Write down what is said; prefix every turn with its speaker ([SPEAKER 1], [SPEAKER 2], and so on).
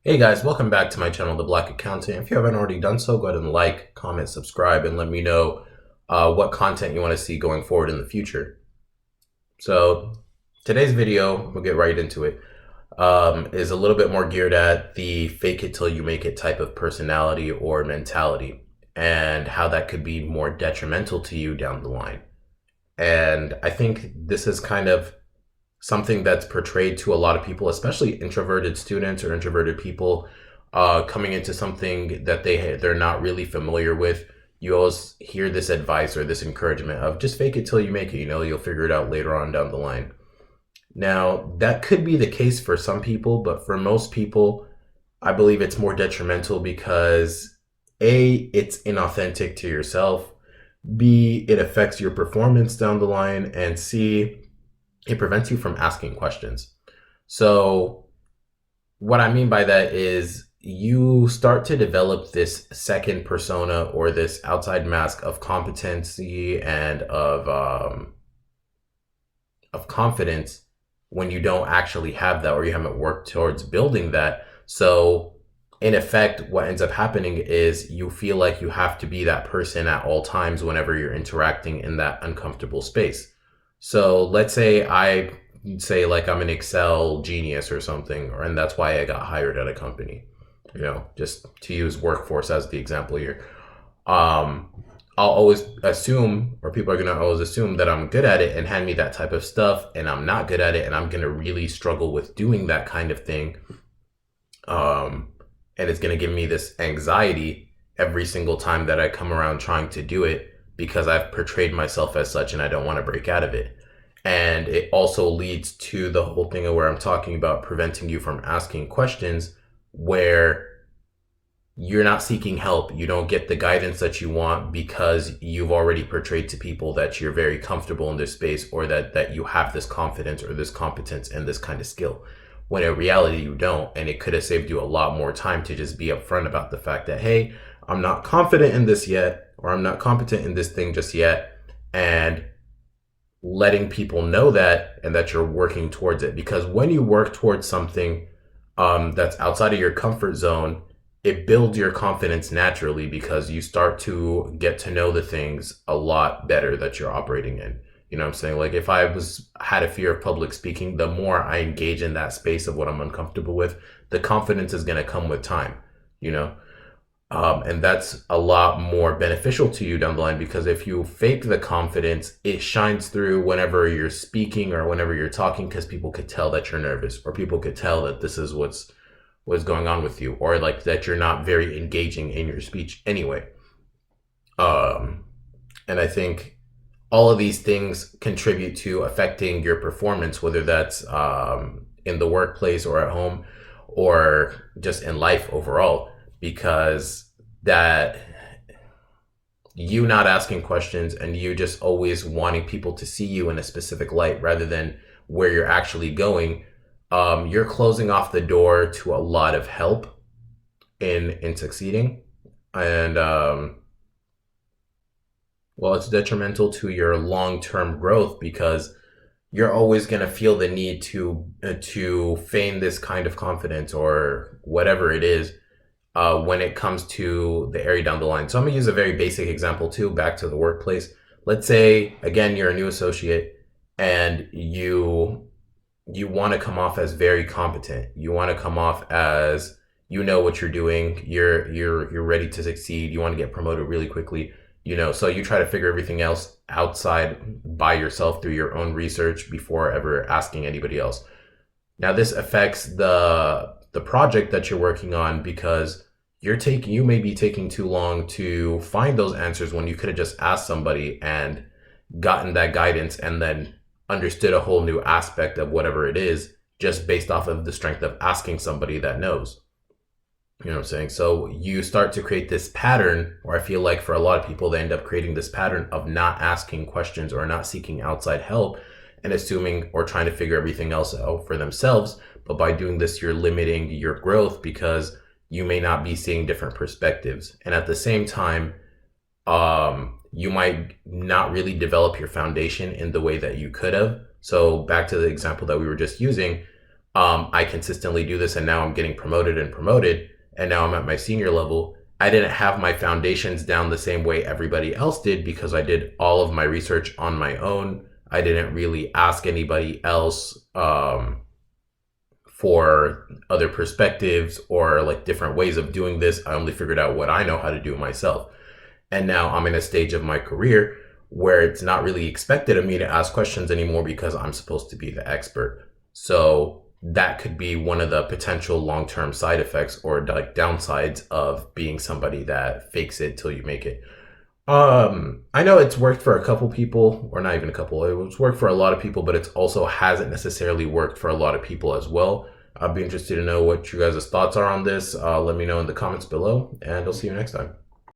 [SPEAKER 1] Hey guys, welcome back to my channel, The Black Accountant. If you haven't already done so, go ahead and like, comment, subscribe, and let me know what content you want to see going forward in the future. So today's video, we'll get right into it, is a little bit more geared at the fake it till you make it type of personality or mentality and how that could be more detrimental to you down the line. And I think this is kind of something that's portrayed to a lot of people, especially introverted students or introverted people coming into something that they're not really familiar with. You always hear this advice or this encouragement of just fake it till you make it. You'll figure it out later on down the line. Now, that could be the case for some people, but for most people, I believe it's more detrimental because A, it's inauthentic to yourself. B, it affects your performance down the line. And C, it prevents you from asking questions. So what I mean by that is you start to develop this second persona or this outside mask of competency and of confidence when you don't actually have that or you haven't worked towards building that. So in effect, what ends up happening is you feel like you have to be that person at all times whenever you're interacting in that uncomfortable space. So let's say I say like I'm an Excel genius or something, and that's why I got hired at a company, just to use workforce as the example here. I'll always assume, or people are going to always assume that I'm good at it and hand me that type of stuff, and I'm not good at it, and I'm going to really struggle with doing that kind of thing. And it's going to give me this anxiety every single time that I come around trying to do it because I've portrayed myself as such and I don't want to break out of it. And it also leads to the whole thing of where I'm talking about preventing you from asking questions where you're not seeking help. You don't get the guidance that you want because you've already portrayed to people that you're very comfortable in this space or that you have this confidence or this competence and this kind of skill. When in reality, you don't. And it could have saved you a lot more time to just be upfront about the fact that, hey, I'm not confident in this yet, or I'm not competent in this thing just yet. And letting people know that and that you're working towards it. Because when you work towards something that's outside of your comfort zone, it builds your confidence naturally because you start to get to know the things a lot better that you're operating in. You know what I'm saying? Like if I had a fear of public speaking, the more I engage in that space of what I'm uncomfortable with, the confidence is going to come with time, you know? And that's a lot more beneficial to you down the line because if you fake the confidence, it shines through whenever you're speaking or whenever you're talking because people could tell that you're nervous or people could tell that this is what's going on with you or like that you're not very engaging in your speech anyway. And I think all of these things contribute to affecting your performance, whether that's in the workplace or at home or just in life overall, because that you not asking questions and you just always wanting people to see you in a specific light rather than where you're actually going, you're closing off the door to a lot of help in succeeding. And well, it's detrimental to your long-term growth because you're always going to feel the need to feign this kind of confidence or whatever it is when it comes to the area down the line. So I'm gonna use a very basic example too, back to the workplace. Let's say, again, you're a new associate and you want to come off as very competent. You want to come off as you know what you're doing. You're ready to succeed. You want to get promoted really quickly. So you try to figure everything else outside by yourself through your own research before ever asking anybody else. Now this affects the project that you're working on because you may be taking too long to find those answers when you could have just asked somebody and gotten that guidance and then understood a whole new aspect of whatever it is just based off of the strength of asking somebody that knows. You know what I'm saying? So you start to create this pattern, or I feel like for a lot of people, they end up creating this pattern of not asking questions or not seeking outside help and assuming or trying to figure everything else out for themselves. But by doing this, you're limiting your growth because you may not be seeing different perspectives. And at the same time, you might not really develop your foundation in the way that you could have. So back to the example that we were just using, I consistently do this, and now I'm getting promoted and promoted, and now I'm at my senior level. I didn't have my foundations down the same way everybody else did because I did all of my research on my own. I didn't really ask anybody else for other perspectives or like different ways of doing this. I only figured out what I know how to do myself. And now I'm in a stage of my career where it's not really expected of me to ask questions anymore because I'm supposed to be the expert. So that could be one of the potential long-term side effects or like downsides of being somebody that fakes it till you make it. I know it's worked for a couple people, or not even a couple. It's worked for a lot of people, but it's also hasn't necessarily worked for a lot of people as well. I'd be interested to know what you guys' thoughts are on this. Let me know in the comments below, and I'll see you next time.